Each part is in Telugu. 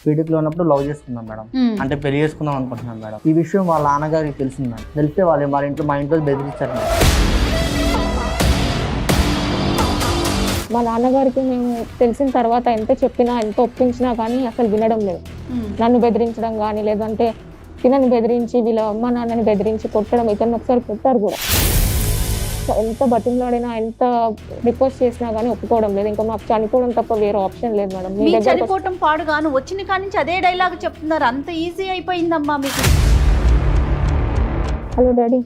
బీటెక్ లో ఉన్నప్పుడు లవ్ చేసుకున్నాం మేడం. అంటే పెళ్లి చేసుకుందాం అనుకుంటున్నాం మేడం. ఈ విషయం వాళ్ళ నాన్నగారికి తెలిసింది మేడం. తెలిస్తే వాళ్ళ ఇంట్లో మా ఇంట్లో బెదిరించారు మేడం. మా నాన్నగారికి మేము తెలిసిన తర్వాత ఎంత చెప్పినా ఎంత ఒప్పించినా కానీ అసలు వినడం లేదు. నన్ను బెదిరించడం కానీ లేదంటే తినని బెదిరించి వీళ్ళ అమ్మ నాన్నని బెదిరించి కొట్టడం, ఇతను ఒకసారి కొట్టారు కూడా. ఎంత బతిమలాడినా ఎంత రిక్వెస్ట్ చేసినా కానీ ఒప్పుకోవడం లేదు. ఇంకా మాకు చనిపోవడం తప్ప వేరే ఆప్షన్ లేదు మేడం. మీ చనిపోవటం పాడుగాను వచ్చిన కాడి నుంచి అదే డైలాగ్ చెప్తున్నారు. అంత ఈజీ అయిపోయిందమ్మా మీకు. హలో డాడీ,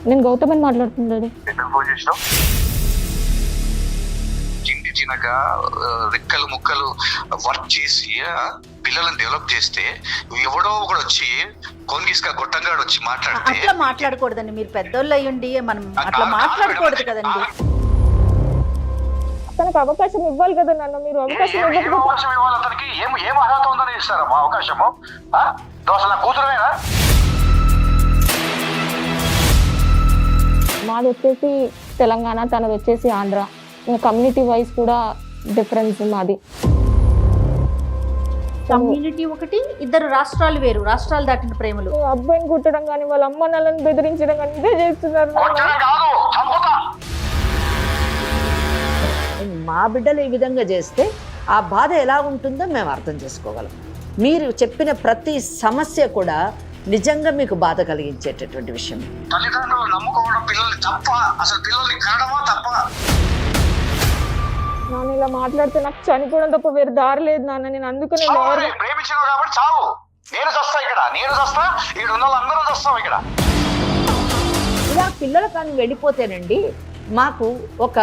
నేను గౌతమని మాట్లాడుతున్నాను డాడీ. చిన్నగా రెక్కలు ముక్కలు వర్క్ చేసి పిల్లలను డెవలప్ చేస్తే ఎవడో ఒకడు వచ్చి కొనిగిస్కా గొట్టంగాడు వచ్చి మాట్లాడితే అట్లా మాట్లాడకూడదండి. మీరు పెద్దోళ్ళు అయ్యుండి మనం అట్లా మాట్లాడకూడదు కదండి. తనకు అవకాశం ఇవ్వాలి కదా నాన్న. మీరు అవకాశం ఇవ్వాలి అతనికి. ఏం అర్హత ఉందని ఇస్తారమ్మా అవకాశము? దోసల కూతురువేనా? మాది వచ్చేసి తెలంగాణ, తనది వచ్చేసి ఆంధ్ర. కమ్యూనిటీ వైజ్ కూడా డిఫరెన్స్ మాది. కమ్యూనిటీ ఒకటి, ఇద్దరు రాష్ట్రాలు వేరు, రాష్ట్రాలు దాటిన ప్రేమలు. అబ్బాయిని కుట్టడం కానీ వాళ్ళ అమ్మ నాన్నని బెదిరించడం కానీ ఇదే చేస్తున్నారు. మా బిడ్డలు ఈ విధంగా చేస్తే ఆ బాధ ఎలా ఉంటుందో మేము అర్థం చేసుకోగలం. మీరు చెప్పిన ప్రతి సమస్య కూడా నిజంగా మీకు బాధ కలిగించేటటువంటి విషయం. తల్లిదండ్రులు నమ్ముకోవడం పిల్లల్ని తప్ప, అసలు పిల్లల్ని కనడమా తప్ప. నాన్న ఇలా మాట్లాడితే నాకు చనిపోవడం తప్ప వేరే దారి లేదు నాన్న. నేను అందుకనే ప్రేమించినావు కాబట్టి చావు. నేను చస్తా ఇక్కడ, నేను చస్తా, ఇక్కడ ఉన్న వాళ్ళందరూ చస్తాం ఇక్కడ. ఇలా పిల్లలు కానీ వెళ్ళిపోతేనండి మాకు ఒక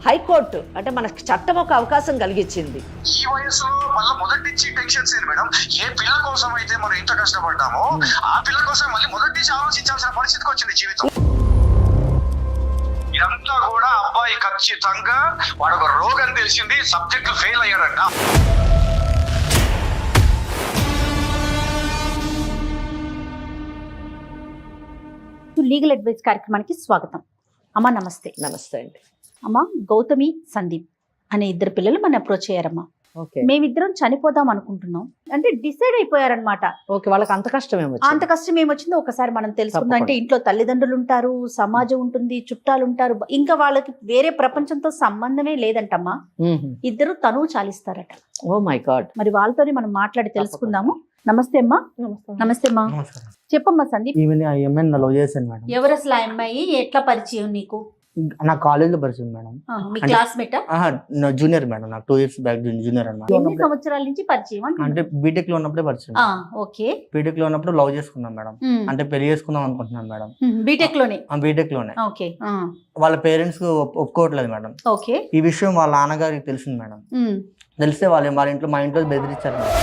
హైకోర్టు అంటే మనకు చట్టం ఒక అవకాశం కలిగించింది. ఈ వయసులో మళ్ళీ మొదటి నుంచి టెన్షన్స్ ఏంటి మేడం? ఏ పిల్ల కోసం అయితే మనం ఎంత కష్టపడ్డామో ఆ పిల్ల కోసం మళ్ళీ మొదటి నుంచి ఆలోచించాల్సిన పరిస్థితికి వచ్చింది జీవితం. ఇదంతా కూడా అబ్బాయి ఖచ్చితంగా వాడు ఒక రోగం తెలిసింది, సబ్జెక్టు ఫెయిల్ అయ్యాడంట. లీగల్ అడ్వైస్ కార్యక్రమానికి స్వాగతం. అమ్మా నమస్తే. నమస్తే అండి. అమ్మా, గౌతమి, సందీప్ అనే ఇద్దరు పిల్లలు మన అప్రోచ్ అయ్యారమ్మా. మేమిద్దరం చనిపోదాం అనుకుంటున్నాం అంటే డిసైడ్ అయిపోయారనమాట. ఓకే, వాళ్ళకి అంత కష్టం అంత కష్టం ఏమొచ్చిందో ఒకసారి మనం తెలుసుకుందాం. అంటే ఇంట్లో తల్లిదండ్రులు ఉంటారు, సమాజం ఉంటుంది, చుట్టాలు ఉంటారు, ఇంకా వాళ్ళకి వేరే ప్రపంచంతో సంబంధమే లేదంటమ్మా. ఇద్దరు తనువు చాలిస్తారట. Oh my God. మరి వాళ్ళతోనే మనం మాట్లాడి తెలుసుకుందాము. నమస్తే అమ్మా. నమస్తే అమ్మా. చెప్పమ్మా సందీప్. లవ్ చేశాను మేడం. ఎవరు అసలు ఆ అమ్మాయి? ఎట్లా పరిచయం నీకు? నా కాలేజ్ లో పరిచయం మేడం. మీ క్లాస్మేట్? Junior madam. నాకు 2 years బ్యాక్ జూనియర్ అన్నమాట. ఎన్ని సంవత్సరాల నుంచి పరిచయం? అంటే బీటెక్ లో ఉన్నప్పుడే పరిచయం. ఓకే. బీటెక్ లో ఉన్నప్పుడు లవ్ చేసుకున్నాం మేడం. అంటే పెళ్లి చేసుకుందాం అనుకుంటున్నాం మేడం. బీటెక్ లోనే? బీటెక్ లోనే. ఓకే. వాళ్ళ పేరెంట్స్ ఒప్పుకోవట్లేదు మేడం. ఓకే. ఈ విషయం వాళ్ళ నాన్నగారికి తెలిసింది మేడం. తెలిస్తే వాళ్ళ ఇంట్లో మా ఇంట్లో బెదిరించారు మేడం.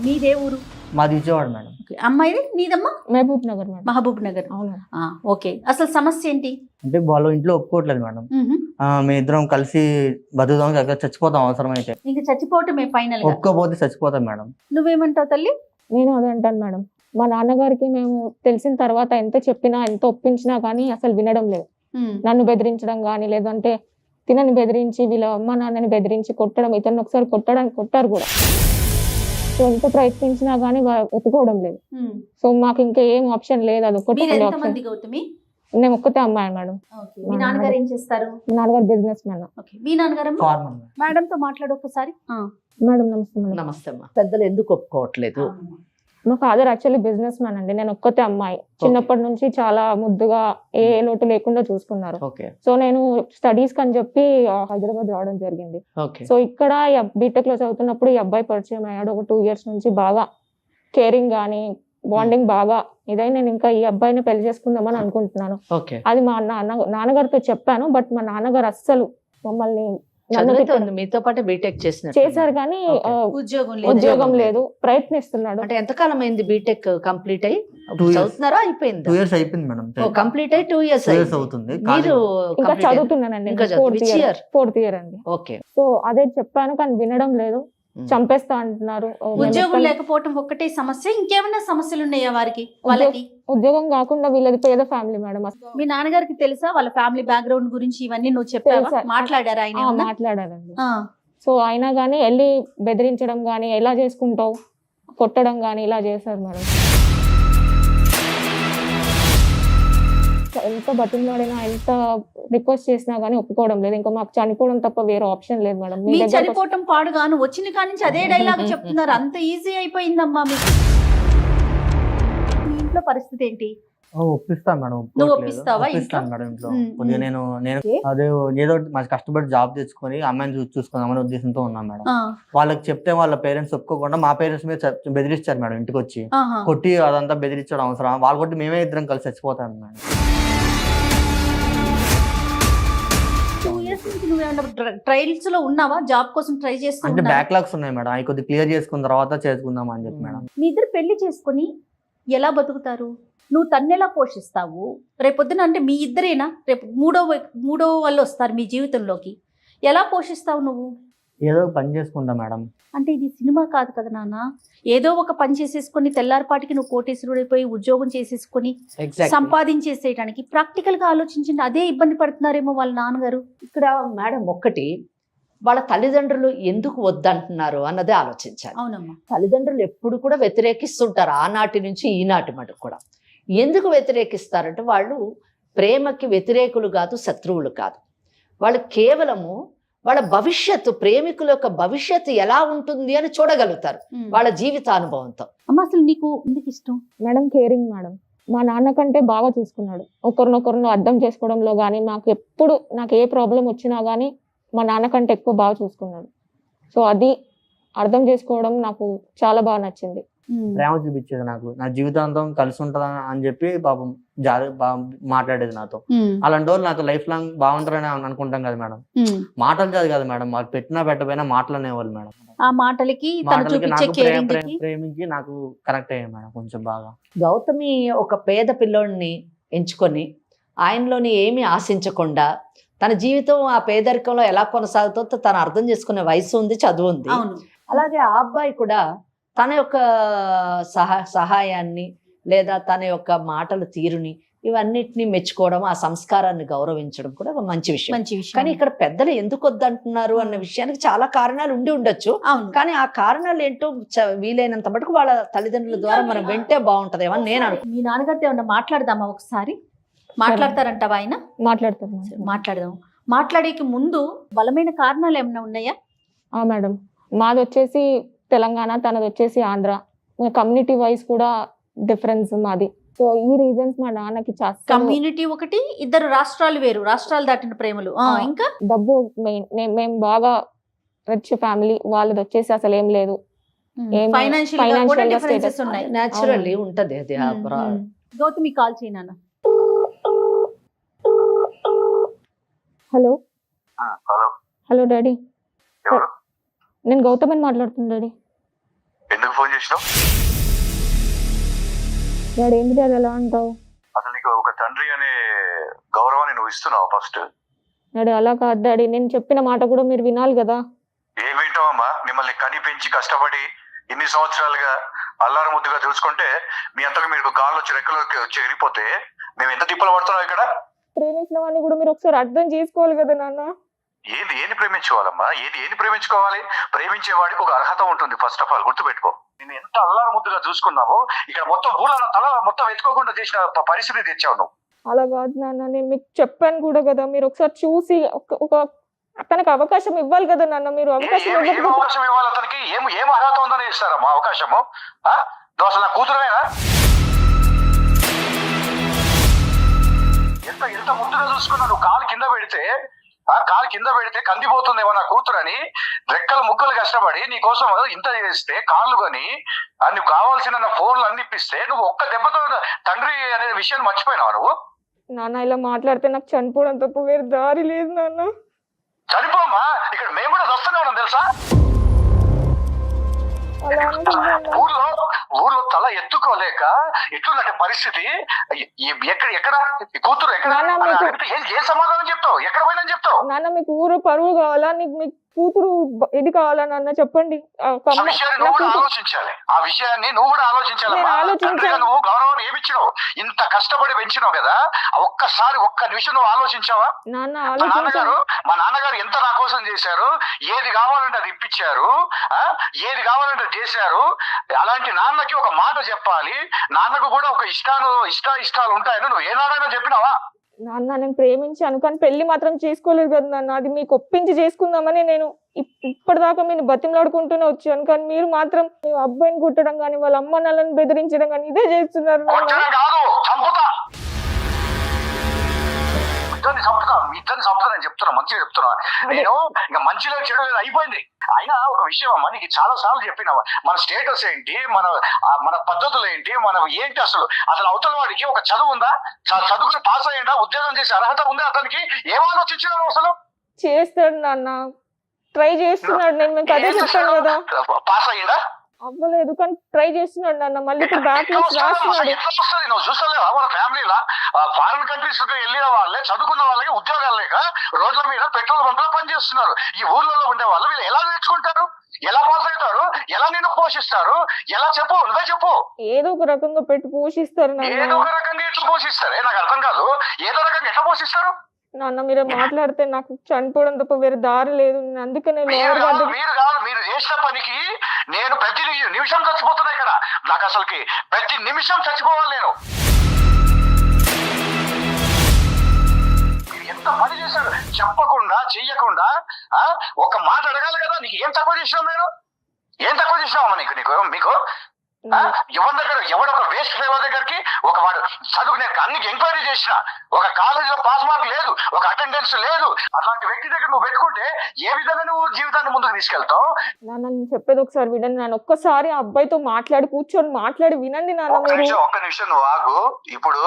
మీదే ఊరు? మాది విజయవాడ మేడం. అమ్మాయిది? నీదమ్మా? మహబూబ్ నగర్ మేడం. మహబూబ్ నగర్. ఓకే. అసలు సమస్య ఏంటి? అంటే వాళ్ళ ఇంట్లో ఒప్పుకోవట్లేదు మేడం. మేము ఇద్దరం కలిసి బతుకుదాం, చచ్చిపోతాం అవసరం అయితే. ఇంకా చచ్చిపోవటమే ఫైనల్? ఒప్పుకోపోతే చచ్చిపోతాం మేడం. నువ్వేమంటావు తల్లి? నేను అదే అంటాను మేడం. మా నాన్నగారికి మేము తెలిసిన తర్వాత ఎంత చెప్పినా ఎంత ఒప్పించినా కానీ అసలు వినడం లేదు. నన్ను బెదిరించడం కానీ లేదంటే తినని బెదిరించి వీళ్ళ అమ్మ నాన్నని బెదిరించి కొట్టడం, ఇతను ఒకసారి కొట్టారు కూడా. సో ఎంత ప్రయత్నించినా కానీ ఒప్పుకోవడం లేదు. సో మాకు ఇంకా ఏం ఆప్షన్ లేదు. అది ఒక్కటే ఆప్షన్. నేను ఒక్కతే అమ్మాయి మేడం. మీ నాన్నగారు ఏం చేస్తారు? నాన్నగారు బిజినెస్ మ్యాన్. మీ నాన్నగారు? మేడం తో మాట్లాడు ఒకసారి. మేడం నమస్తే మేడం. నమస్తే అమ్మా. పెద్దలు ఎందుకు ఒప్పుకోవట్లేదు? మా ఫాదర్ యాక్చువల్లీ బిజినెస్ మ్యాన్ అండి. నేను ఒక్కతే అమ్మాయి. చిన్నప్పటి నుంచి చాలా ముద్దుగా ఏ లోటు లేకుండా చూసుకున్నారు. సో నేను స్టడీస్ కని చెప్పి హైదరాబాద్ రావడం జరిగింది. సో ఇక్కడ బీటెక్ లో చదువుతున్నప్పుడు ఈ అబ్బాయి పరిచయం అయ్యాడు. ఒక 2 years నుంచి బాగా కేరింగ్ గానీ బాండింగ్ బాగా ఇదై నేను ఇంకా ఈ అబ్బాయిని పెళ్లి చేసుకుందామని అనుకుంటున్నాను. అది మా నాన్నగారితో చెప్పాను. బట్ మా నాన్నగారు అస్సలు మమ్మల్ని మీతో పాటు బీటెక్ చేశారు కానీ ఉద్యోగం లేదు. ప్రయత్నిస్తున్నాడు. అంటే ఎంతకాలం అయింది బీటెక్ కంప్లీట్ అయ్యి? చదువుతున్నారా? అయిపోయింది? 2 years అయిపోయింది మేడం. కంప్లీట్ అయ్యి 2 years అవుతుంది. మీరు ఇంకా చదువుతున్నానండి. 4th year అండి. ఓకే. సో అదే చెప్పాను కానీ వినడం లేదు. చంపేస్తా అంటున్నారు. ఉద్యోగం లేకపోవటం ఒక్కటే సమస్య, ఇంకేమైనా సమస్యలు ఉన్నాయా వారికి? వాళ్ళకి ఉద్యోగం కాకుండా వీళ్ళది పేద ఫ్యామిలీ మేడం. మీ నాన్నగారికి తెలుసా వాళ్ళ ఫ్యామిలీ బ్యాక్గ్రౌండ్ గురించి ఇవన్నీ నువ్వు చెప్పావా? మాట్లాడారా ఆయన? మాట్లాడారండి. సో అయినా కానీ వెళ్ళి బెదిరించడం కానీ, ఎలా చేసుకుంటావు, కొట్టడం కానీ ఇలా చేశారు మేడం. ఎంత బతిమలాడినా, ఎంత రిక్వెస్ట్ చేసినా గానీ ఒప్పుకోవడం లేదు. ఇంకా మాకు చనిపోవడం తప్ప వేరే ఆప్షన్ లేదు మేడం. మీ చనిపోవటం పాడుగాను వచ్చిన కాడి నుంచి అదే డైలాగ్ చెప్తున్నారు. అంత ఈజీ అయిపోయిందమ్మా మీకు. మీ ఇంట్లో పరిస్థితి ఏంటి? ఒప్పిస్తాను మేడం. నువ్వు ఒప్పిస్తావా? ఒప్పిస్తాను మేడం ఇంట్లో. కొద్దిగా నేను అదే ఏదో మంచి కష్టపడి జాబ్ తెచ్చుకొని అమ్మాయిని చూసుకుందామనే ఉద్దేశంతో ఉన్నాను మేడం. వాళ్ళకి చెప్తే వాళ్ళ పేరెంట్స్ ఒప్పుకోకుండా మా పేరెంట్స్ మీద బెదిరిస్తారు మేడం. ఇంటికి వచ్చి కొట్టి అదంతా బెదిరించడం అవసరం? వాళ్ళు కొట్టి మేమే ఇద్దరం కలిసి చచ్చిపోతాం మేడం. 2 years నుంచి నువ్వు ట్రయల్స్ లో ఉన్నావా? జాబ్ కోసం ట్రై చేస్తా? అంటే బ్యాక్లాగ్స్ ఉన్నాయి మేడం, అవి కొద్దిగా క్లియర్ చేసుకున్న తర్వాత చేసుకుందాం అని చెప్పి మేడం. మీ ఇద్దరు పెళ్లి చేసుకుని ఎలా బతుకుతారు? నువ్వు తన్నెలా పోషిస్తావు? రేపొద్దున అంటే మీ ఇద్దరేనా? రేపు మూడో వాళ్ళు వస్తారు మీ జీవితంలోకి, ఎలా పోషిస్తావు నువ్వు? ఏదో పని చేసుకుంటా మేడం. అంటే ఇది సినిమా కాదు కదా నాన్న. ఏదో ఒక పని చేసేసుకొని తెల్లారిపాటికి నువ్వు కోటేశ్వరుడైపోయి ఉద్యోగం చేసేసుకొని సంపాదించేసేయడానికి ప్రాక్టికల్ గా ఆలోచించండి. అదే ఇబ్బంది పడుతున్నారేమో వాళ్ళ నాన్నగారు. ఇక్కడ మేడం ఒక్కటి, వాళ్ళ తల్లిదండ్రులు ఎందుకు వద్దంటున్నారు అన్నదే ఆలోచించాలి. అవునమ్మా. తల్లిదండ్రులు ఎప్పుడు కూడా వ్యతిరేకిస్తుంటారు, ఆనాటి నుంచి ఈనాటి మటుకు కూడా. ఎందుకు వ్యతిరేకిస్తారంటే వాళ్ళు ప్రేమకి వ్యతిరేకులు కాదు, శత్రువులు కాదు. వాళ్ళు కేవలము వాళ్ళ భవిష్యత్తు, ప్రేమికుల యొక్క భవిష్యత్తు ఎలా ఉంటుంది అని చూడగలుగుతారు వాళ్ళ జీవితానుభవంతో. అమ్మ అసలు నీకు ఎందుకు ఇష్టం? Madam caring madam. మా నాన్న కంటే బాగా చూసుకున్నాడు. ఒకరినొకరిని అర్థం చేసుకోవడంలో కానీ, నాకు ఏ ప్రాబ్లం వచ్చినా కానీ మా నాన్న కంటే ఎక్కువ బాగా చూసుకున్నాడు. సో అది అర్థం చేసుకోవడం నాకు చాలా బాగా నచ్చింది. ప్రేమ చూపించేది, నాకు నా జీవితాంతం కలిసి ఉంటుందా అని చెప్పి పాపం మాట్లాడేది నాతో. అలాంటి వాళ్ళు నాతో లైఫ్ లాంగ్ బాగుంటారని అనుకుంటాం కదా మేడం. మాటలు కాదు కదా మేడం, వాళ్ళు పెట్టినా పెట్టకపోయినా మాటలు అనేవాళ్ళు మేడం. ఆ మాటలకి ప్రేమికి నాకు కనెక్ట్ అయ్యాయి మేడం కొంచెం బాగా. గౌతమి ఒక పేద పిల్లోడిని ఎంచుకొని ఆయనలోని ఏమీ ఆశించకుండా తన జీవితం ఆ పేదరికంలో ఎలా కొనసాగుతుందో తను అర్థం చేసుకునే వయసు ఉంది, చదువు ఉంది. అలాగే ఆ అబ్బాయి కూడా తన యొక్క సహాయాన్ని లేదా తన యొక్క మాటల తీరుని ఇవన్నిటిని మెచ్చుకోవడం, ఆ సంస్కారాన్ని గౌరవించడం కూడా ఒక మంచి విషయం. కానీ ఇక్కడ పెద్దలు ఎందుకు వద్దంటున్నారు అన్న విషయానికి చాలా కారణాలు ఉండి ఉండొచ్చు. కానీ ఆ కారణాలు ఏంటో వీలైనంత మటుకు వాళ్ళ తల్లిదండ్రుల ద్వారా మనం వింటే బాగుంటదేమో అని నేను అనుకుంటున్నాను. మీ నాన్నగారితో ఏమన్నా మాట్లాడదామా? ఒకసారి మాట్లాడతారంటావా? ఆయన మాట్లాడదాం. మాట్లాడేకి ముందు బలమైన కారణాలు ఏమైనా ఉన్నాయా? మేడం, మాది వచ్చేసి తెలంగాణ, తనది వచ్చేసి ఆంధ్ర. కమ్యూనిటీ వైజ్ కూడా డిఫరెన్స్ మాది. సో ఈ రీజన్స్ మా నాన్నకి కమ్యూనిటీ ఒకటి, ఇద్దరు రాష్ట్రాలు వేరు, రాష్ట్రాలు దాటిన ప్రేమలు. ఇంకా డబ్బు మెయిన్. మేము బాగా రిచ్ ఫ్యామిలీ, వాళ్ళది వచ్చేసి అసలు ఏం లేదు. నేచురల్లీ ఉంటది అది. గౌతమి కాల్ చేయనా? హలో హలో డాడీ, నేను గౌతమిని మాట్లాడుతున్నా డాడీ. ఎందుకు ఫోన్ చేసినావు డాడీ? ఏంటి డాడీ ఎలా అంటావు? అసలు నీకు ఒక తండ్రి అనే గౌరవాన్ని నువ్వు ఇస్తున్నావు ఫస్ట్? డాడీ అలా కాదు డాడీ, నేను చెప్పిన మాట కూడా మీరు వినాలి కదా. ఏం వింటావమ్మా? మిమ్మల్ని కని పెంచి కష్టపడి ఇన్ని సంవత్సరాలుగా అల్లారు ముద్దుగా చూసుకుంటే మీ అంతగా మీరు కాళ్ళు వచ్చి రెక్కలు వచ్చి ఎగిరిపోతే మేము ఎంత తిప్పలు పడుతున్నాం ఇక్కడ. ప్రేమించిన వాడిని కూడా మీరు ఒకసారి అర్థం చేసుకోవాలి కదా నాన్న. ఏది ప్రేమించుకోవాలమ్మా? ఏది ప్రేమించుకోవాలి? ప్రేమించేవాడికి ఒక అర్హత ఉంటుంది. ఫస్ట్ ఆఫ్ ఆల్ గుర్తుపెట్టుకో. నేను ఎంత అల్లారు ముద్దుగా చూసుకున్నావో ఇక్కడ మొత్తం ఊళ్ళ తల మొత్తం ఎత్తుకోకుండా చేసిన పరిస్థితి తెచ్చావు నువ్వు. అలా కాదు నాన్న, నేను మీకు చెప్పాను కూడా కదా. మీరు ఒకసారి చూసి ఒక తనకు అవకాశం ఇవ్వాలి కదా నాన్న. మీరు అవకాశం ఇవ్వాలి అతనికి. ఏం అర్హత ఉందని ఇస్తారమ్మా అవకాశము? నువ్వు అసలు నా కూతురువేనా? ఎంత ముద్దుగా చూసుకున్నా నువ్వు. కాలు కింద పెడితే కందిపోతుందేమో నా కూతురని రెక్కలు ముక్కలు కష్టపడి నీ కోసం ఇంత చేస్తే కాళ్ళు కొని నువ్వు కావాల్సిన నా ఫోన్లు అన్ని ఇప్పిస్తే నువ్వు ఒక్క దెబ్బతో తండ్రి అనే విషయాన్ని మర్చిపోయినావు నువ్వు. నాన్న ఇలా మాట్లాడితే నాకు చనిపోవడం తప్ప వేరే దారి లేదు నాన్న. చనిపోమ్మా, ఇక్కడ మేము కూడా వస్తూనే ఉన్నాం తెలుసా. ఊర్లో తల ఎత్తుకోలేక ఎట్లుందంటే పరిస్థితి. ఎక్కడ కూతురు ఎక్కడ? ఏ సమాధానం చెప్తావు? ఎక్కడ పోయినా చెప్తావు? నాన్న మీకు ఊరు పరువు కావాలా? మీకు కూతురు ఇది కావాలని అన్న చెప్పండి. ఆ విషయాన్ని నువ్వు కూడా ఆలోచించాలి. ఆ విషయాన్ని నువ్వు కూడా ఆలోచించాలి. నువ్వు గౌరవం ఏమిచ్చినావు, ఇంత కష్టపడి పెంచినావు కదా, ఒక్కసారి ఒక్క నిమిషం నువ్వు ఆలోచించావా? మా నాన్నగారు ఎంత నా కోసం చేశారు, ఏది కావాలంటే అది ఇప్పించారు, ఏది కావాలంటే చేశారు. అలాంటి నాన్నకి ఒక మాట చెప్పాలి, నాన్నకు కూడా ఒక ఇష్టాలు ఉంటాయని నువ్వు ఏనాడైనా చెప్పినావా? నాన్న నేను ప్రేమించాను కానీ పెళ్లి మాత్రం చేసుకోలేదు కదా నాన్న, అది మీకు ఒప్పించి చేసుకుందామని నేను ఇప్పటిదాకా మీరు బతిమలాడుకుంటూనే వచ్చాను. కానీ మీరు మాత్రం అబ్బాయిని కుట్టడం కానీ వాళ్ళ అమ్మ నాన్నని బెదిరించడం కానీ ఇదే చేస్తున్నారు. ఇద్దరిని చంపుతానని చెప్తున్నా, మంచిగా చెప్తున్నా. నేను ఇంకా మంచిలో చెడు లేదు, అయిపోయింది. అయినా ఒక విషయం అమ్మా, నీకు చాలా సార్లు చెప్పినా, మన స్టేటస్ ఏంటి, మన పద్ధతులు ఏంటి, మనం ఏంటి, అసలు అవతల వాడికి ఒక చదువు ఉందా, చదువుకుని పాస్ అయ్యిందా, ఉద్యోగం చేసే అర్హత ఉందా, అతనికి ఏం ఆలోచించాడు అసలు? చేస్తాడు నాన్న, ట్రై చేస్తున్నాడు. నేను అదే చెప్తాను కదా, పాస్ అయ్యిందా? అవ్వలేదు కానీ ట్రై చేస్తున్నాడు నాన్న. మళ్ళీ బ్యాక్ రాస్తున్నాడు. నువ్వు చూస్తలేవా మన ఫ్యామిలీలో ఫారిన్ కంట్రీస్ వెళ్ళిన వాళ్ళే, చదువుకున్న వాళ్ళకి ఉద్యోగాలు లేక రోడ్ల మీద పెట్రోల్ బంకులో పనిచేస్తున్నారు. ఈ ఊర్లలో ఉండే వాళ్ళు వీళ్ళు ఎలా నేర్చుకుంటారు, ఎలా పాస్ అవుతారు, ఎలా నిన్ను పోషిస్తారు, ఎలా చెప్పు, నువ్వే చెప్పు. ఏదో ఒక రకంగా పెట్టి పోషిస్తారు. ఏదో ఒక రకంగా ఎట్లా పోషిస్తారే నాకు అర్థం కాదు. ఏదో రకంగా ఎట్లా పోషిస్తారు నాన్న? మీరు మాట్లాడితే నాకు చనిపోవడం తప్ప వేరే దారి లేదు. అందుకనే మీరు చేసిన పనికి నేను ప్రతి నిమిషం చచ్చిపోతున్నా ఇక్కడ. నాకు అసలుకి ప్రతి నిమిషం చచ్చిపోవాలి నేను. ఎంత పని చేశాడు, చెప్పకుండా చెయ్యకుండా ఒక మాట అడగాలి కదా. నీకు ఏం తక్కువ చేసినావు, నేను ఏం తక్కువ చేసినావమ్మా మీకు ఎవరి దగ్గర ఎవడొక వేస్ట్ ఫేవర్ దగ్గరికి ఒక వాడు చదువు నేను అన్ని ఎంక్వైరీ చేసిన, ఒక కాలేజీలో పాస్ మార్క్ లేదు, ఒక అటెండెన్స్ లేదు, అట్లాంటి వ్యక్తి దగ్గర నువ్వు పెట్టుకుంటే ఏ విధంగా నువ్వు జీవితాన్ని ముందుకు తీసుకెళ్తావు? నాన్న నేను చెప్పేది ఒకసారి వినండి. నేను ఒక్కసారి ఆ అబ్బాయితో కూర్చొని మాట్లాడి వినండి నాన్న. ఒక్క నిమిషం నువ్వు ఆగు. ఇప్పుడు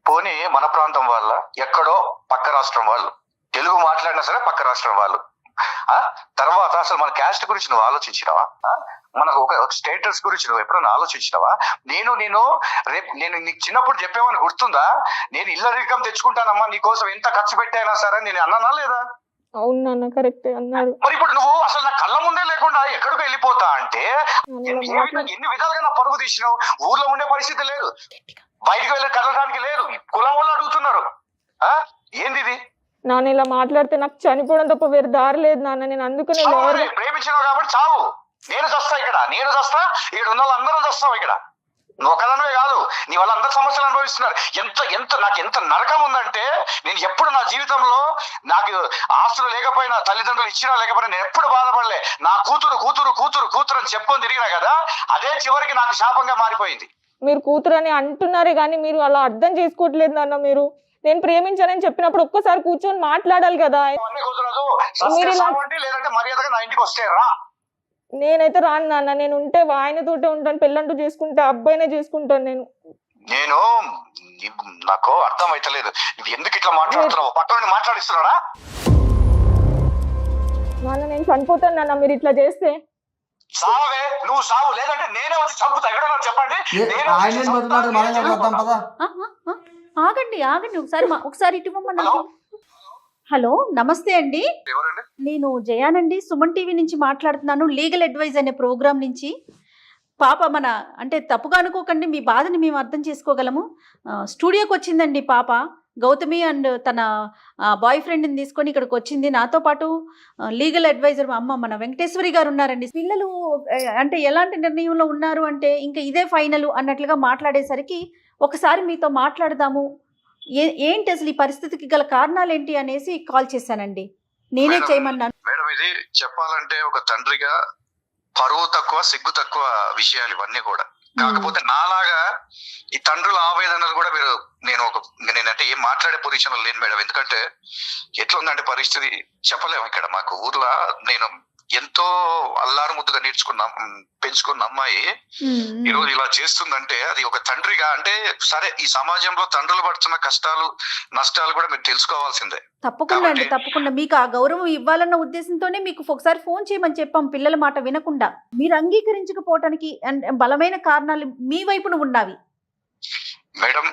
పోనీ మన ప్రాంతం వాళ్ళ, ఎక్కడో పక్క రాష్ట్రం వాళ్ళు, తెలుగు మాట్లాడినా సరే పక్క రాష్ట్రం వాళ్ళు, తర్వాత అసలు మన క్యాస్ట్ గురించి నువ్వు ఆలోచించినావా? మనకు ఒక స్టేటస్ గురించి నువ్వు ఎప్పుడైనా ఆలోచించినావా? నేను నీకు చిన్నప్పుడు చెప్పేమని గుర్తుందా? నేను ఇళ్ళ రికం తెచ్చుకుంటానమ్మా నీకోసం ఎంత ఖర్చు పెట్టైనా సరే నేను అన్నానా లేదా? అవునా, కరెక్ట్ అన్నారు. మరి ఇప్పుడు నువ్వు అసలు నా కళ్ళ ముందే లేకుండా ఎక్కడికి వెళ్ళిపోతా అంటే ఎన్ని విధాలుగా నా పరుగు తీసినావు. ఊర్లో ఉండే పరిస్థితి లేదు, బయటకు వెళ్ళి కదలడానికి లేదు, కులం వాళ్ళు అడుగుతున్నారు. ఏంది ఇది? నాన్న ఇలా మాట్లాడితే నాకు చనిపోవడం తప్ప వేరే దారి లేదు నాన్న. నేను అందుకనే ప్రేమించినావు కాబట్టి చావు. నేను చస్తా ఇక్కడ ఉన్న వాళ్ళందరూ చస్తాం ఇక్కడ. నువ్వు ఒకదానివే కాదు, నీ వల్ల అందరు సమస్యలు అనుభవిస్తున్నారు. నాకు ఎంత నరకం ఉందంటే, నేను ఎప్పుడు నా జీవితంలో నాకు ఆస్తులు లేకపోయినా, తల్లిదండ్రులు ఇచ్చినా లేకపోయినా నేను ఎప్పుడు బాధపడలే. నా కూతురు కూతురు కూతురు కూతురు అని చెప్పుకొని తిరిగినా కదా, అదే చివరికి నాకు శాపంగా మారిపోయింది. మీరు కూతురు అని అంటున్నారే కానీ మీరు అలా అర్థం చేసుకోవట్లేదు నాన్న. మీరు నేను ప్రేమించానని చెప్పినప్పుడు ఒక్కసారి కూర్చొని మాట్లాడాలి కదా. నేనైతే రాను నాన్న. నేను ఉంటే ఆయనతోటే ఉంటాను, పెళ్ళంటూ చేసుకుంటే అబ్బాయినే చేసుకుంటాను. నేను నాకు అర్థం అయితలేదు ఎందుకు ఇట్లా మాట్లాడుతున్నావు. పక్కన మాట్లాడిస్తున్నాడా? నాన్న నేను చనిపోతాను నాన్న మీరు ఇట్లా చేస్తే. సావే, నువ్వు సావు, లేదంటే నేనే వచ్చి చంపుతా. ఎక్కడన్నా చెప్పండి. ఆగండి ఒకసారి ఇటు హలో, నమస్తే అండి. నేను జయానండి, సుమన్ టీవీ నుంచి మాట్లాడుతున్నాను, లీగల్ అడ్వైజ్ అనే ప్రోగ్రామ్ నుంచి. పాప అంటే తప్పుగా అనుకోకండి, మీ బాధని మేము అర్థం చేసుకోగలము. స్టూడియోకి వచ్చిందండి పాప, గౌతమి అండ్ తన బాయ్ ఫ్రెండ్ని తీసుకొని ఇక్కడికి వచ్చింది. నాతో పాటు లీగల్ అడ్వైజర్ మన వెంకటేశ్వరి గారు ఉన్నారండి. పిల్లలు అంటే ఎలాంటి నిర్ణయంలో ఉన్నారు అంటే ఇంకా ఇదే ఫైనల్ అన్నట్లుగా మాట్లాడేసరికి ఒకసారి మీతో మాట్లాడదాము, ఏంటి అసలు ఈ పరిస్థితికి గల కారణాలు ఏంటి అనేసి కాల్ చేశానండి. నేనే చేయమన్నాను. మేడం, ఇది చెప్పాలంటే ఒక తండ్రిగా పరువు తక్కువ, సిగ్గు తక్కువ విషయాలు ఇవన్నీ కూడా. కాకపోతే నాలాగా ఈ తండ్రుల ఆవేదనలు కూడా నేనంటే ఏం మాట్లాడే పొజిషన్ లేను మేడం. ఎందుకంటే ఎట్లా ఉందంటే పరిస్థితి చెప్పలేము. ఇక్కడ మాకు ఊర్లో నేను ఎంతో అల్లారు ముద్దుగా పెంచుకున్న అమ్మాయి ఈరోజు ఇలా చేస్తుందంటే అది ఒక తండ్రిగా అంటే సరే, ఈ సమాజంలో తండ్రులు పడుతున్న కష్టాలు నష్టాలు కూడా మీరు తెలుసుకోవాల్సిందే. తప్పకుండా అండి, తప్పకుండా. మీకు ఆ గౌరవం ఇవ్వాలన్న ఉద్దేశంతోనే మీకు ఒకసారి ఫోన్ చేయమని చెప్పాం. పిల్లల మాట వినకుండా మీరు అంగీకరించకపోవటానికి బలమైన కారణాలు మీ వైపున ఉన్నవి. మేడం,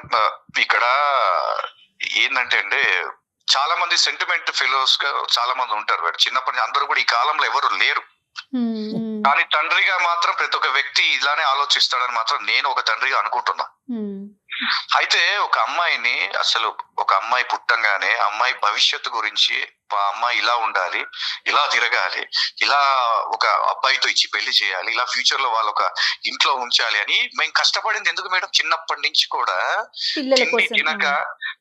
ఇక్కడ ఏంటంటే అండి, చాలా మంది సెంటిమెంట్ ఫెలోస్ గా చాలా మంది ఉంటారు మేడం. చిన్నప్పటి నుంచి అందరూ కూడా ఈ కాలంలో ఎవరు లేరు. కానీ తండ్రిగా మాత్రం ప్రతి ఒక్క వ్యక్తి ఇలానే ఆలోచిస్తాడని మాత్రం నేను ఒక తండ్రిగా అనుకుంటున్నా. అయితే ఒక అమ్మాయిని అసలు ఒక అమ్మాయి పుట్టంగానే అమ్మాయి భవిష్యత్తు గురించి ఆ అమ్మాయి ఇలా ఉండాలి, ఇలా తిరగాలి, ఇలా ఒక అబ్బాయితో ఇచ్చి పెళ్లి చేయాలి, ఇలా ఫ్యూచర్ లో వాళ్ళు ఒక ఇంట్లో ఉంచాలి అని మేము కష్టపడింది ఎందుకు మేడం? చిన్నప్పటి నుంచి కూడా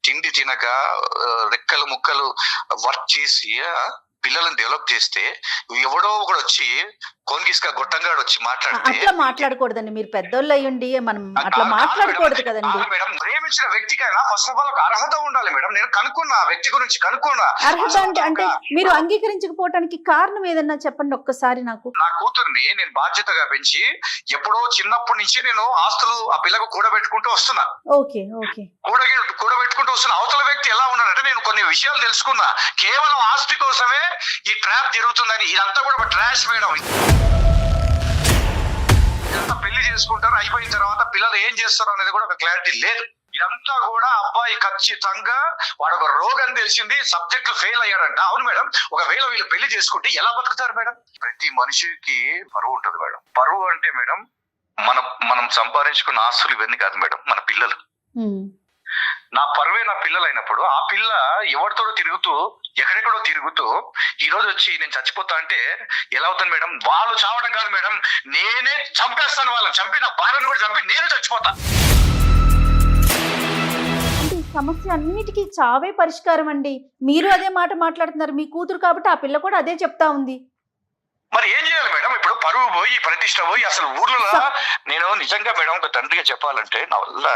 తిండి తినక రెక్కలు ముక్కలు వర్క్ చేసి పిల్లలను డెవలప్ చేస్తే ఎవడో ఒకడు వచ్చి కోన్గిస్కా గొట్టంగాడు వచ్చి మాట్లాడితే అట్లా మాట్లాడకూడదండి. మీరు పెద్దోళ్ళు అయ్యుండి మనం అట్లా మాట్లాడకూడదు కదండి. మేడం ప్రేమించిన వ్యక్తికైనా ఫస్ట్ ఆఫ్ ఆల్ ఒక అర్హత ఉండాలి మేడం. నేను కనుక్కున్నా, వ్యక్తి గురించి కనుక్కున్నా. అర్హత అంటే మీరు అంగీకరించకపోవడానికి కారణం ఏదన్నా చెప్పండి ఒక్కసారి నాకు. నా కూతుర్ని నేను బాధ్యతగా పెంచి ఎప్పుడో చిన్నప్పటి నుంచి నేను ఆస్తులు ఆ పిల్లకు కూడబెట్టుకుంటూ వస్తున్నా. ఓకే ఓకే కూడబెట్టుకుంటూ వస్తున్నా. అవతల వ్యక్తి ఎలా ఉన్నాడంటే నేను కొన్ని విషయాలు తెలుసుకున్నా. కేవలం ఆస్తి కోసమే ఈ ట్రాప్ జరుగుతుందని. ఇదంతా కూడా ఒక ట్రాష్ మేడం. ఇదంతా పెళ్లి చేసుకుంటారు, అయిపోయిన తర్వాత పిల్లలు ఏం చేస్తారు అనేది కూడా ఒక క్లారిటీ లేదు. ఇదంతా కూడా అబ్బాయి ఖచ్చితంగా వాడు ఒక రోగం తెలిసింది, సబ్జెక్టులు ఫెయిల్ అయ్యాడంట. అవును మేడం, ఒకవేళ వీళ్ళు పెళ్లి చేసుకుంటే ఎలా బతుకుతారు మేడం? ప్రతి మనిషికి పరువు ఉంటుంది మేడం. పరువు అంటే మేడం మనం సంపాదించుకున్న ఆస్తులు ఇవన్నీ కాదు మేడం, మన పిల్లలు. నా పరువే నా పిల్లలు అయినప్పుడు ఆ పిల్ల ఎవరితోడో తిరుగుతూ ఎక్కడెక్కడో తిరుగుతూ ఈ రోజు వచ్చి నేను చచ్చిపోతా అంటే ఎలా అవుతుంది మేడం? వాళ్ళు చావడం కాదు మేడం, నేనే చంపేస్తాను. వాళ్ళని చంపి నా భార్యను కూడా చంపి నేను చచ్చిపోతా. సమస్య అన్నిటికీ చావే పరిష్కారం అండి. మీరు అదే మాట మాట్లాడుతున్నారు. మీ కూతురు కాబట్టి ఆ పిల్ల కూడా అదే చెప్తా ఉంది. మరి ఏం చేయాలి మేడం? ఇప్పుడు పరువు పోయి ప్రతిష్ట పోయి అసలు ఊర్లో నేను నిజంగా మేడం ఒక తండ్రిగా చెప్పాలంటే నా వల్ల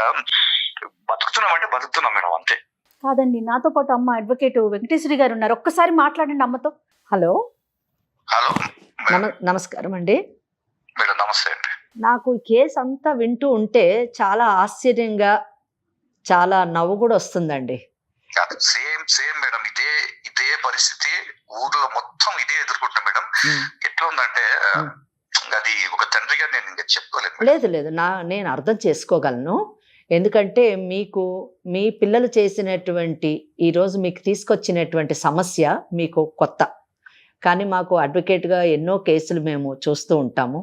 బతుకుతున్నామంటే బతుకుతున్నాం మేడం, అంతే. కాదండి, నాతో పాటు అమ్మ అడ్వకేట్ వెంకటేశ్వరి గారు ఉన్నారు. ఒక్కసారి మాట్లాడండి అమ్మతో. హలో హలో నమస్కారం అండి మేడం. నమస్తే అండి. నాకు ఈ కేసు అంతా వింటూ ఉంటే చాలా ఆశ్చర్యంగా, చాలా నవ్వు కూడా వస్తుందండి. సేమ్ మేడం, ఇదే పరిస్థితి ఊర్లో మొత్తం ఇదే ఎదుర్కొంటాం మేడం. ఎట్లా ఉందంటే అది ఒక తండ్రిగా నేను ఇంకా చెప్పుకోలేదు. లేదు నేను అర్థం చేసుకోగలను. ఎందుకంటే మీకు మీ పిల్లలు చేసినటువంటి ఈరోజు మీకు తీసుకొచ్చినటువంటి సమస్య మీకు కొత్త. కానీ మాకు అడ్వకేట్గా ఎన్నో కేసులు మేము చూస్తూ ఉంటాము.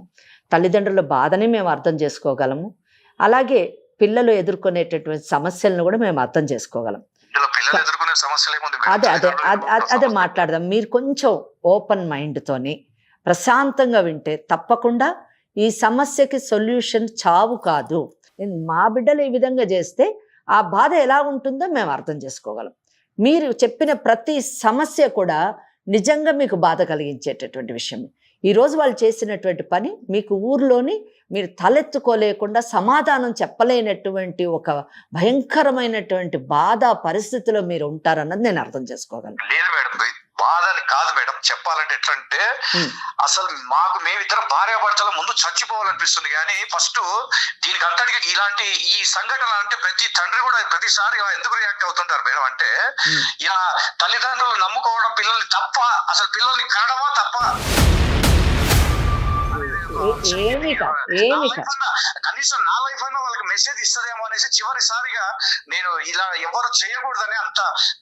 తల్లిదండ్రుల బాధని మేము అర్థం చేసుకోగలము. అలాగే పిల్లలు ఎదుర్కొనేటటువంటి సమస్యలను కూడా మేము అర్థం చేసుకోగలం. అదే మాట్లాడదాం. మీరు కొంచెం ఓపెన్ మైండ్తోని ప్రశాంతంగా వింటే తప్పకుండా ఈ సమస్యకి సొల్యూషన్ చావు కాదు. మా బిడ్డలు ఈ విధంగా చేస్తే ఆ బాధ ఎలా ఉంటుందో మేము అర్థం చేసుకోగలం. మీరు చెప్పిన ప్రతి సమస్య కూడా నిజంగా మీకు బాధ కలిగించేటటువంటి విషయం. ఈరోజు వాళ్ళు చేసినటువంటి పని మీకు ఊర్లోని మీరు తలెత్తుకోలేకుండా సమాధానం చెప్పలేనటువంటి ఒక భయంకరమైనటువంటి బాధ పరిస్థితిలో మీరు ఉంటారన్నది నేను అర్థం చేసుకోగలను. లేదు మేడం, బాధని కాదు మేడం. చెప్పాలంటే ఎట్లంటే అసలు మేమిద్దరం భార్యాభర్తల ముందు చచ్చిపోవాలనిపిస్తుంది. కానీ ఫస్ట్ దీనికి అంతటికి ఇలాంటి ఈ సంఘటన అంటే ప్రతి తండ్రి కూడా ప్రతిసారి ఇలా ఎందుకు రియాక్ట్ అవుతుంటారు మేడం అంటే ఇలా తల్లిదండ్రులు నమ్ముకోవడం పిల్లల్ని తప్ప, అసలు పిల్లల్ని కనడమా తప్ప. కనీసం నా లైఫ్ అయినా వాళ్ళకి మెసేజ్ ఇస్తుందేమో అనేసి చివరిసారిగా నేను ఇలా ఎవరు చేయకూడదని అంత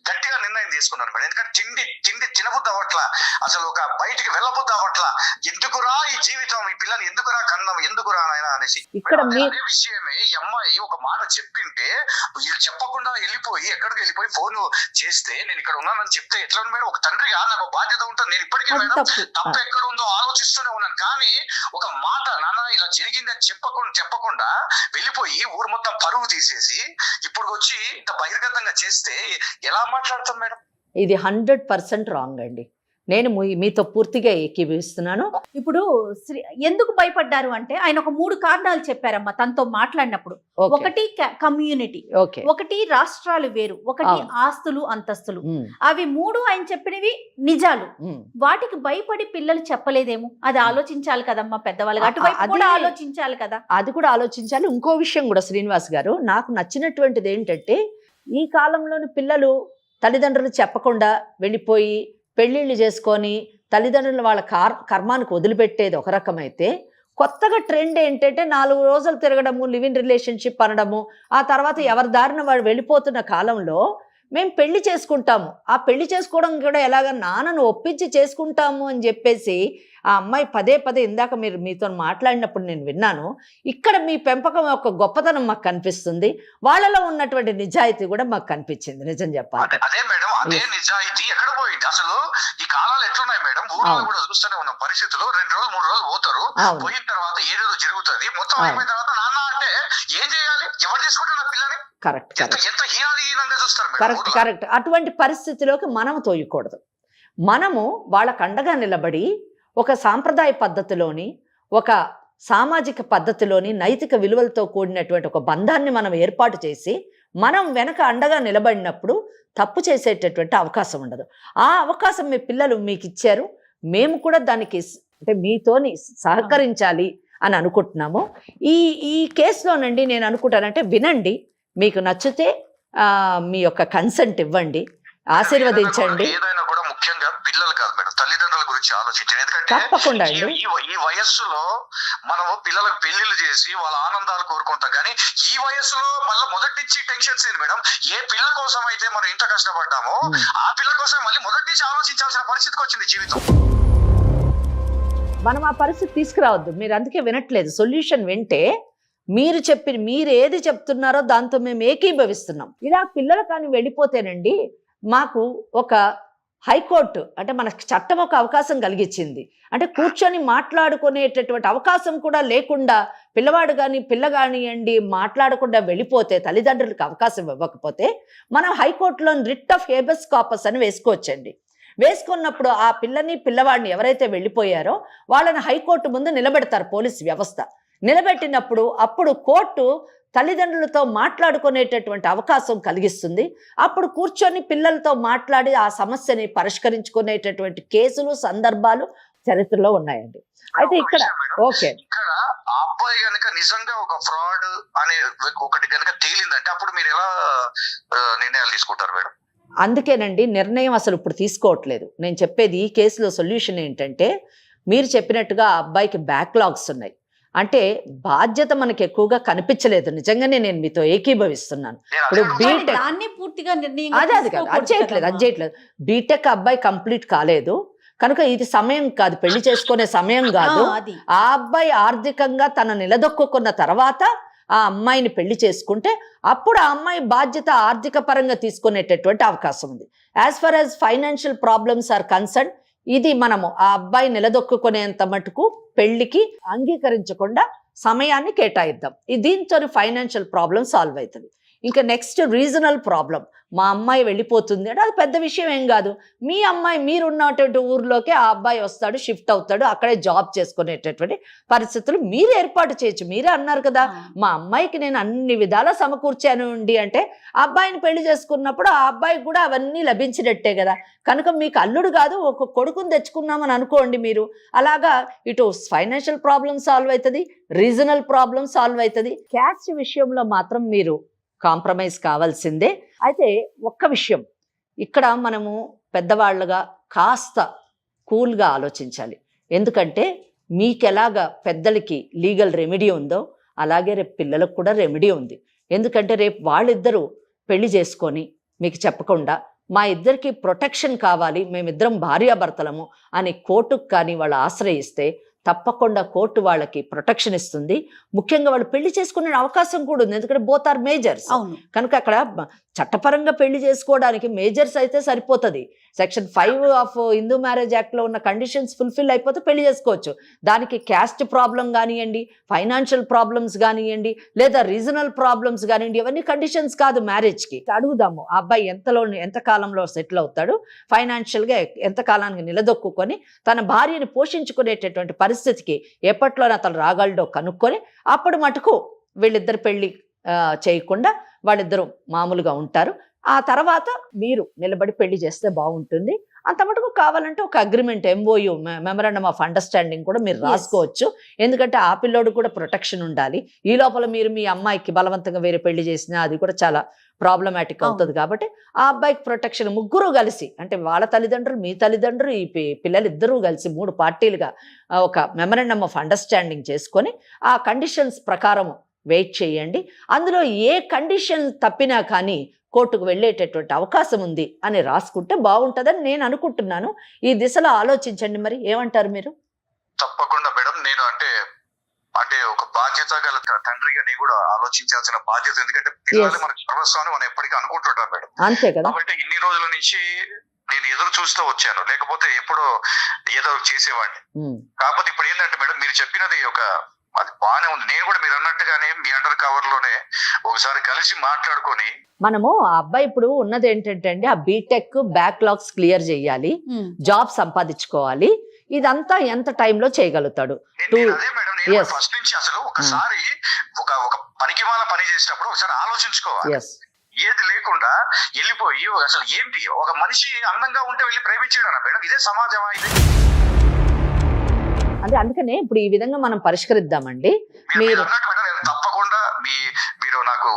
గట్టిగా నిర్ణయం తీసుకున్నాను మేడం. ఎందుకంటే తిండి తినబుద్ధి అవ్వట్లా, అసలు ఒక బయటికి వెళ్ళబుద్ధి అవ్వట్లా. ఎందుకురా ఈ జీవితం, ఈ పిల్లని ఎందుకురా కన్నాం, ఎందుకురా నాయనా అనేసి. అదే విషయమే ఈ అమ్మాయి ఒక మాట చెప్పింటే వీళ్ళు చెప్పకుండా వెళ్ళిపోయి ఎక్కడికి వెళ్ళిపోయి ఫోన్ చేస్తే నేను ఇక్కడ ఉన్నానని చెప్తే ఎట్లా మేడం? ఒక తండ్రిగా నాకు బాధ్యత ఉంటుంది. నేను ఇప్పటికీ మేడం తప్పు ఎక్కడ ఉందో ఆలోచిస్తూనే ఉన్నాను. కానీ ఒక మాట నాన్న ఇలా జరిగిందని చెప్పకుండా వెళ్ళిపోయి ఊరు మొత్తం పరువు తీసేసి ఇప్పుడు వచ్చి ఇంత బహిర్గతంగా చేస్తే ఎలా మాట్లాడతాం మేడం? ఇది 100% రాంగ్ అండి. నేను మీతో పూర్తిగా ఏకీభవిస్తున్నాను. ఇప్పుడు ఎందుకు భయపడ్డారు అంటే ఆయన ఒక 3 కారణాలు చెప్పారమ్మా తనతో మాట్లాడినప్పుడు. ఒకటి కమ్యూనిటీ, ఒకటి రాష్ట్రాలు వేరు, ఒకటి ఆస్తులు అంతస్తులు. అవి 3 ఆయన చెప్పినవి నిజాలు. వాటికి భయపడి పిల్లలు చెప్పలేదేమో, అది ఆలోచించాలి కదమ్మా పెద్దవాళ్ళకి. అటువైపు కూడా ఆలోచించాలి కదా. అది కూడా ఆలోచించాలి. ఇంకో విషయం కూడా శ్రీనివాస్ గారు, నాకు నచ్చినటువంటిది ఏంటంటే ఈ కాలంలోని పిల్లలు తల్లిదండ్రులు చెప్పకుండా వెళ్ళిపోయి పెళ్ళిళ్ళు చేసుకొని తల్లిదండ్రులు వాళ్ళ కర్మానికి వదిలిపెట్టేది ఒక రకమైతే, కొత్తగా ట్రెండ్ ఏంటంటే 4 రోజులు తిరగడము, లివ్ ఇన్ రిలేషన్షిప్ అనడము, ఆ తర్వాత ఎవరి దారిన వాడు వెళ్ళిపోతున్న కాలంలో మేము పెళ్లి చేసుకుంటాము, ఆ పెళ్లి చేసుకోవడం కూడా ఎలాగ నాన్నను ఒప్పించి చేసుకుంటాము అని చెప్పేసి ఆ అమ్మాయి పదే పదే ఇందాక మీతో మాట్లాడినప్పుడు నేను విన్నాను. ఇక్కడ మీ పెంపకం యొక్క గొప్పతనం మాకు కనిపిస్తుంది, వాళ్ళలో ఉన్నటువంటి నిజాయితీ కూడా మాకు కనిపించింది. నిజం చెప్పాలి అదే మేడం, అదే నిజాయితీ ఎక్కడ పోయింది అసలు? ఈ కాలాలు ఎట్లున్నాయి మేడం, ఊళ్ళో కూడా చూస్తూనే ఉన్న పరిస్థితులు. 2 రోజులు 3 రోజులు పోతారు, పోయిన తర్వాత ఏదేదో జరుగుతుంది, మొత్తం అయిపోయిన తర్వాత నాన్న అంటే ఏం చేయాలి, ఎవరు చేసుకుంటారు ఆ పిల్లని? కరెక్ట్ ఎంత హీనంగా చూస్తారు. కరెక్ట్. అటువంటి పరిస్థితిలోకి మనం తోయకూడదు. మనము వాళ్ళకు అండగా నిలబడి ఒక సాంప్రదాయ పద్ధతిలోని, ఒక సామాజిక పద్ధతిలోని, నైతిక విలువలతో కూడినటువంటి ఒక బంధాన్ని మనం ఏర్పాటు చేసి మనం వెనక అండగా నిలబడినప్పుడు తప్పు చేసేటటువంటి అవకాశం ఉండదు. ఆ అవకాశం మీ పిల్లలు మీకు ఇచ్చారు, మేము కూడా దానికి అంటే మీతోని సహకరించాలి అని అనుకుంటున్నాము. ఈ కేసులోనండి నేను అనుకుంటానంటే వినండి, మీకు నచ్చితే మీ యొక్క కన్సెంట్ ఇవ్వండి, ఆశీర్వదించండి. ఏదైనా కూడా ముఖ్యంగా పిల్లలు కాదు మేడం, తల్లిదండ్రుల గురించి ఆలోచించండి. ఎందుకంటే తప్పకుండా ఈ వయస్సులో మనము పిల్లలకు పెళ్లిళ్ళు చేసి వాళ్ళ ఆనందాలు కోరుకుంటాం, కానీ ఈ వయస్సులో మళ్ళీ మొదటి నుంచి టెన్షన్స్ ఏంది మేడం? ఏ పిల్ల కోసం అయితే మనం ఇంత కష్టపడ్డామో ఆ పిల్ల కోసం మళ్ళీ మొదటి నుంచి ఆలోచించాల్సిన పరిస్థితికి వచ్చింది జీవితం. మనం ఆ పరిస్థితి తీసుకురావద్దు. మీరు అందుకే వినట్లేదు. సొల్యూషన్ వింటే మీరు ఏది చెప్తున్నారో దాంతో మేము ఏకీభవిస్తున్నాం. ఇలా పిల్లలు కానీ వెళ్ళిపోతేనండి మాకు ఒక హైకోర్టు అంటే మనకు చట్టం ఒక అవకాశం కలిగించింది. అంటే కూర్చొని మాట్లాడుకునేటటువంటి అవకాశం కూడా లేకుండా పిల్లవాడు కానీ పిల్ల కానివ్వండి మాట్లాడకుండా వెళ్ళిపోతే, తల్లిదండ్రులకు అవకాశం ఇవ్వకపోతే మనం హైకోర్టులో రిట్ ఆఫ్ హేబస్ కార్పస్ అని వేసుకోవచ్చండి. వేసుకున్నప్పుడు ఆ పిల్లని పిల్లవాడిని ఎవరైతే వెళ్ళిపోయారో వాళ్ళని హైకోర్టు ముందు నిలబెడతారు పోలీసు వ్యవస్థ. నిలబెట్టినప్పుడు అప్పుడు కోర్టు తల్లిదండ్రులతో మాట్లాడుకునేటటువంటి అవకాశం కలిగిస్తుంది. అప్పుడు కూర్చొని పిల్లలతో మాట్లాడి ఆ సమస్యని పరిష్కరించుకునేటటువంటి కేసులు, సందర్భాలు చరిత్రలో ఉన్నాయండి. అయితే ఇక్కడ ఓకే, ఇక్కడ ఆ అబ్బాయి గనక నిజంగా ఒక ఫ్రాడ్ అనే ఒకటి గనక తేలిందంటే అప్పుడు మీరు ఎలా నిర్ణయాలు తీసుకుంటారు మేడం? అందుకేనండి నిర్ణయం అసలు ఇప్పుడు తీసుకోవట్లేదు. నేను చెప్పేది ఈ కేసులో సొల్యూషన్ ఏంటంటే, మీరు చెప్పినట్టుగా ఆ అబ్బాయికి బ్యాక్లాగ్స్ ఉన్నాయి. అంటే బాధ్యత మనకి ఎక్కువగా కనిపించలేదు. నిజంగానే నేను మీతో ఏకీభవిస్తున్నాను. ఇప్పుడు బీటెక్ అది చేయట్లేదు. బీటెక్ అబ్బాయి కంప్లీట్ కాలేదు కనుక ఇది సమయం కాదు, పెళ్లి చేసుకునే సమయం కాదు. ఆ అబ్బాయి ఆర్థికంగా తన నిలదొక్కున్న తర్వాత ఆ అమ్మాయిని పెళ్లి చేసుకుంటే అప్పుడు ఆ అమ్మాయి బాధ్యత ఆర్థిక పరంగా తీసుకునేటటువంటి అవకాశం ఉంది. As far as financial problems are concern, ఇది మనము ఆ అబ్బాయి నిలదొక్కునేంత మటుకు పెళ్లికి అంగీకరించకుండా సమయాన్ని కేటాయిద్దాం. దీంతో ఫైనాన్షియల్ ప్రాబ్లం సాల్వ్ అవుతుంది. ఇంకా నెక్స్ట్ రీజనల్ ప్రాబ్లం, మా అమ్మాయి వెళ్ళిపోతుంది అంటే అది పెద్ద విషయం ఏం కాదు. మీ అమ్మాయి మీరున్నటువంటి ఊర్లోకే ఆ అబ్బాయి వస్తాడు, షిఫ్ట్ అవుతాడు, అక్కడే జాబ్ చేసుకునేటటువంటి పరిస్థితులు మీరు ఏర్పాటు చేయొచ్చు. మీరే అన్నారు కదా, మా అమ్మాయికి నేను అన్ని విధాలా సమకూర్చాను అండి అంటే ఆ అబ్బాయిని పెళ్లి చేసుకున్నప్పుడు ఆ అబ్బాయికి కూడా అవన్నీ లభించినట్టే కదా. కనుక మీకు అల్లుడు కాదు ఒక కొడుకుని తెచ్చుకున్నామని అనుకోండి మీరు. అలాగా ఇటు ఫైనాన్షియల్ ప్రాబ్లం సాల్వ్ అవుతుంది, రీజనల్ ప్రాబ్లం సాల్వ్ అవుతుంది. క్యాస్ట్ విషయంలో మాత్రం మీరు కాంప్రమైజ్ కావాల్సిందే. అయితే ఒక్క విషయం, ఇక్కడ మనము పెద్దవాళ్ళగా కాస్త కూల్గా ఆలోచించాలి. ఎందుకంటే మీకు ఎలాగా పెద్దలకి లీగల్ రెమెడీ ఉందో అలాగే రేపు పిల్లలకు కూడా రెమెడీ ఉంది. ఎందుకంటే రేపు వాళ్ళిద్దరూ పెళ్లి చేసుకొని మీకు చెప్పకుండా మా ఇద్దరికి ప్రొటెక్షన్ కావాలి, మేమిద్దరం భార్యాభర్తలము అని కోర్టుకు కానీ వాళ్ళు ఆశ్రయిస్తే తప్పకుండా కోర్టు వాళ్ళకి ప్రొటెక్షన్ ఇస్తుంది. ముఖ్యంగా వాళ్ళు పెళ్లి చేసుకునే అవకాశం కూడా ఉంది, ఎందుకంటే బోత్ ఆర్ మేజర్స్. కనుక అక్కడ చట్టపరంగా పెళ్లి చేసుకోవడానికి మేజర్స్ అయితే సరిపోతుంది. సెక్షన్ 5 ఆఫ్ హిందూ మ్యారేజ్ యాక్ట్లో ఉన్న కండిషన్స్ ఫుల్ఫిల్ అయిపోతే పెళ్లి చేసుకోవచ్చు. దానికి క్యాస్ట్ ప్రాబ్లం కానివ్వండి, ఫైనాన్షియల్ ప్రాబ్లమ్స్ కానివ్వండి, లేదా రీజనల్ ప్రాబ్లమ్స్ కానివ్వండి, ఇవన్నీ కండిషన్స్ కాదు మ్యారేజ్కి. అడుగుదాము ఆ అబ్బాయి ఎంత కాలంలో సెటిల్ అవుతాడు, ఫైనాన్షియల్గా ఎంత కాలానికి నిలదొక్కుని తన భార్యని పోషించుకునేటటువంటి పరిస్థితికి ఎప్పట్లోనే అతను రాగలడో కనుక్కొని అప్పుడు మటుకు వీళ్ళిద్దరు పెళ్లి చేయకుండా వాళ్ళిద్దరూ మామూలుగా ఉంటారు. ఆ తర్వాత మీరు నిలబడి పెళ్లి చేస్తే బాగుంటుంది. అంత మటుకు కావాలంటే ఒక agreement, MOU memorandum of understanding కూడా మీరు రాసుకోవచ్చు. ఎందుకంటే ఆ పిల్లోడు కూడా ప్రొటెక్షన్ ఉండాలి. ఈ లోపల మీరు మీ అమ్మాయికి బలవంతంగా వేరే పెళ్లి చేసినా అది కూడా చాలా ప్రాబ్లమాటిక్ అవుతుంది. కాబట్టి ఆ అబ్బాయికి ప్రొటెక్షన్ ముగ్గురు కలిసి, అంటే వాళ్ళ తల్లిదండ్రులు, మీ తల్లిదండ్రులు, ఈ పిల్లలిద్దరూ కలిసి 3 పార్టీలుగా ఒక మెమరాండమ్ ఆఫ్ అండర్స్టాండింగ్ చేసుకొని ఆ కండిషన్స్ ప్రకారం వెయిట్ చేయండి. అందులో ఏ కండిషన్ తప్పినా కానీ కోర్టుకు వెళ్ళేటటువంటి అవకాశం ఉంది అని రాసుకుంటే బాగుంటుందని నేను అనుకుంటున్నాను. ఈ దిశలో ఆలోచించండి. మరి ఏమంటారు మీరు? తప్పకుండా మేడం. నేను అంటే ఒక బాధ్యత గల తండ్రిగా నేను కూడా ఆలోచించాల్సిన బాధ్యత, ఎందుకంటే పిల్లలు మనకు సర్వస్వాన్ని మనం ఎప్పటికీ అనుకుంటుంటాం మేడం. అంతే కదా. కాబట్టి ఇన్ని రోజుల నుంచి నేను ఎదురు చూస్తూ వచ్చాను, లేకపోతే ఎప్పుడో ఏదో చేసేవాడిని. కాకపోతే ఇప్పుడు ఏంటంటే మేడం, మీరు చెప్పినది అది బాగానే ఉంది. నేను కూడా మీరు అన్నట్టుగానే మీ అండర్ కవర్ లోనే ఒకసారి కలిసి మాట్లాడుకొని మనము ఆ అబ్బాయి ఇప్పుడు ఉన్నది ఏంటంటే అండి, ఆ బీటెక్ బ్యాక్లాగ్స్ క్లియర్ చేయాలి, జాబ్ సంపాదించుకోవాలి. ఇదంతా ఎంత టైంలో చేయగలుగుతాడు? అదే మేడం, నేను ఫస్ట్ నుంచి అసలు ఒకసారి ఒక పనికి వాళ్ళ పని చేసేటప్పుడు ఒకసారి ఆలోచించుకోవాలి. ఏది లేకుండా వెళ్ళిపోయి అసలు ఏంటి, ఒక మనిషి అందంగా ఉంటే వెళ్ళి ప్రేమించాడు మేడం, ఇదే సమాజమా ఇది? అదే అందుకనే ఇప్పుడు ఈ విధంగా మనం పరిష్కరిద్దామండి. మీరు తప్పకుండా మీరు నాకు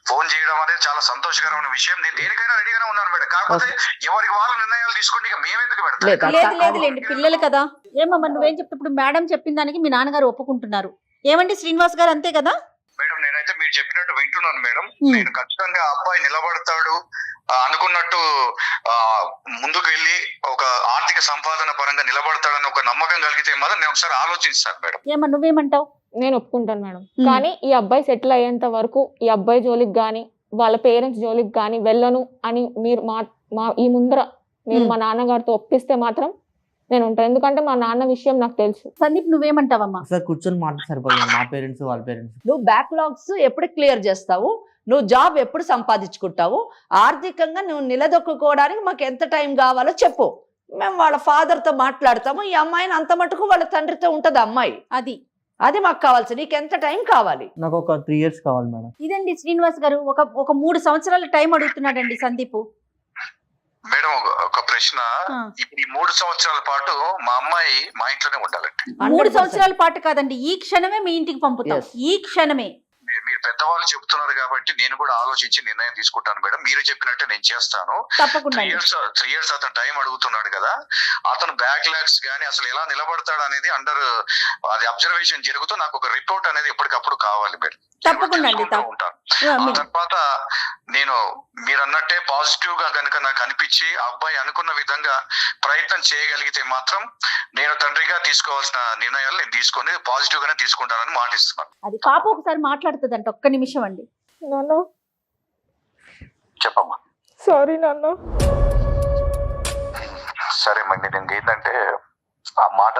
ఫోన్ చేయడం అనేది చాలా సంతోషకరమైన విషయం. నేను దేనికైనా రెడీగానే ఉన్నాను మేడం. కాకపోతే ఎవరికి వాళ్ళ నిర్ణయాలు తీసుకోండి, ఇక మేమెందుకు పెడతాం? లేదులేండి, పిల్లలు కదా. ఏమమ్మా నువ్వేం చెప్తే ఇప్పుడు మేడం చెప్పిన దానికి మీ నాన్నగారు ఒప్పుకుంటున్నారు. ఏమండి శ్రీనివాస్ గారు, అంతే కదా? మేడం నేనైతే మీరు చెప్పినట్టు వింటున్నాను మేడం. నేను ఖచ్చితంగా అబ్బాయి నిలబడతాడు అనుకున్నట్టు ముందుకు వెళ్ళి ఒక ఆర్థిక సంపాదన పరంగా నిలబడతాడని ఒక నమ్మకం కలిగితే మాత్రం నేను ఒకసారి ఆలోచిస్తాను మేడం. ఏమన్నా నువ్వేమంటావు? నేను ఒప్పుకుంటాను మేడం. కానీ ఈ అబ్బాయి సెటిల్ అయ్యేంత వరకు ఈ అబ్బాయి జోలికి గానీ వాళ్ళ పేరెంట్స్ జోలికి గానీ వెళ్ళను అని మీరు మా ఈ ముందర మీరు మా నాన్నగారితో ఒప్పిస్తే మాత్రం నేను ఉంటాను. ఎందుకంటే మా నాన్న విషయం నాకు తెలుసు. సందీప్ నువ్వేమంటావమ్మా? సార్ కూర్చొని మాట సరిపోతుంది, మా పేరెంట్స్ వాళ్ళ పేరెంట్స్. నువ్వు బ్యాక్లాగ్స్ ఎప్పుడు క్లియర్ చేస్తావు? నువ్వు జాబ్ ఎప్పుడు సంపాదించుకుంటావు? ఆర్థికంగా నువ్వు నిలదొక్కుకోవడానికి మాకు ఎంత టైం కావాలో చెప్పు. మేము వాళ్ళ ఫాదర్తో మాట్లాడతాము. ఈ అమ్మాయిని అంత మటుకు వాళ్ళ తండ్రితో ఉంటుంది అమ్మాయి. అది మాకు కావాల్సి. నీకు ఎంత టైం కావాలి? నాకు ఒక 3 years కావాలి మేడం. ఇదండి శ్రీనివాస్ గారు, ఒక 3 సంవత్సరాల టైం అడుగుతున్నాడండి సందీప్. మేడం ఒక ప్రశ్న, ఇప్పుడు ఈ 3 సంవత్సరాల పాటు మా అమ్మాయి మా ఇంట్లోనే ఉండాలండి. 3 సంవత్సరాల పాటు కాదండి, ఈ క్షణమే మీ ఇంటికి పంపుతాం. ఈ క్షణమే. మీరు పెద్దవాళ్ళు చెప్తున్నారు కాబట్టి నేను కూడా ఆలోచించి నిర్ణయం తీసుకుంటాను మేడం. మీరు చెప్పినట్టే నేను చేస్తాను. తప్పకుండా. 3 years అతను టైం అడుగుతున్నాడు కదా, అతను బ్యాక్లాగ్స్ గానీ అసలు ఎలా నిలబడతాడు అనేది అది అబ్జర్వేషన్ జరుగుతూ నాకు ఒక రిపోర్ట్ అనేది ఎప్పటికప్పుడు కావాలి మేడం. తప్పకుండా ఉంటాను. ఆ తర్వాత నేను మీరు అన్నట్టే పాజిటివ్ గా కనుక నాకు అనిపించి అబ్బాయి అనుకున్న విధంగా ప్రయత్నం చేయగలిగితే మాత్రం నేను తండ్రిగా తీసుకోవాల్సిన నిర్ణయాలు నేను తీసుకొని పాజిటివ్ గానే తీసుకుంటానని మాటిస్తున్నాను. అది పాప ఒకసారి మాట్లాడుతుందంట, ఒక్క నిమిషం అండి. నాన్న చెప్పమ్మా. సారీ నాన్న. సరే మండి, నేను ఏంటంటే ఆ మాట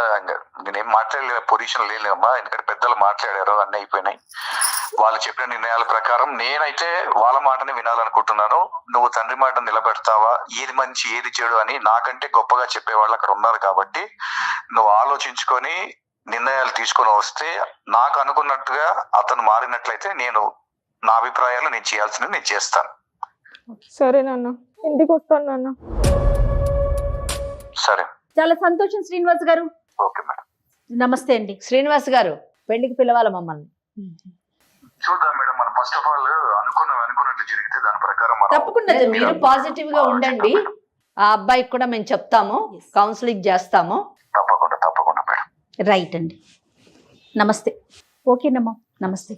నేనేం మాట్లాడలే పొజిషన్ లేదమ్మా, ఎందుకంటే పెద్దలు మాట్లాడారు, అన్నీ అయిపోయినాయి. వాళ్ళు చెప్పిన నిర్ణయాల ప్రకారం నేనైతే వాళ్ళ మాటని వినాలనుకుంటున్నాను. నువ్వు తండ్రి మాట నిలబెడతావా, ఏది మంచి ఏది చెడు అని నాకంటే గొప్పగా చెప్పేవాళ్ళు అక్కడ ఉన్నారు. కాబట్టి నువ్వు ఆలోచించుకొని నిర్ణయాలు తీసుకొని వస్తే నాకు అనుకున్నట్టుగా అతను మారినట్లయితే నేను నా అభిప్రాయాలు నేను చేయాల్సినవి నేను చేస్తాను. సరే నాన్న, ఇంటికి వస్తాను నాన్న. సరే, చాలా సంతోషం శ్రీనివాస్ గారు. Okay madam. నమస్తే అండి. శ్రీనివాస్ గారు, పెళ్లికి పిలవాలి మమ్మల్ని. చూద్దాం మేడం, మనం ఫస్ట్ ఆఫ్ ఆల్ అనుకున్నట్లు జరిగితే దాని ప్రకారం తప్పకుండా మీరు పాజిటివ్ గా ఉండండి. ఆ అబ్బాయికి కూడా మేము చెప్తాము, కౌన్సిలింగ్ చేస్తాము. తప్పకుండా మేడం. రైట్ అండి. నమస్తే. ఓకేనమ్మా, నమస్తే.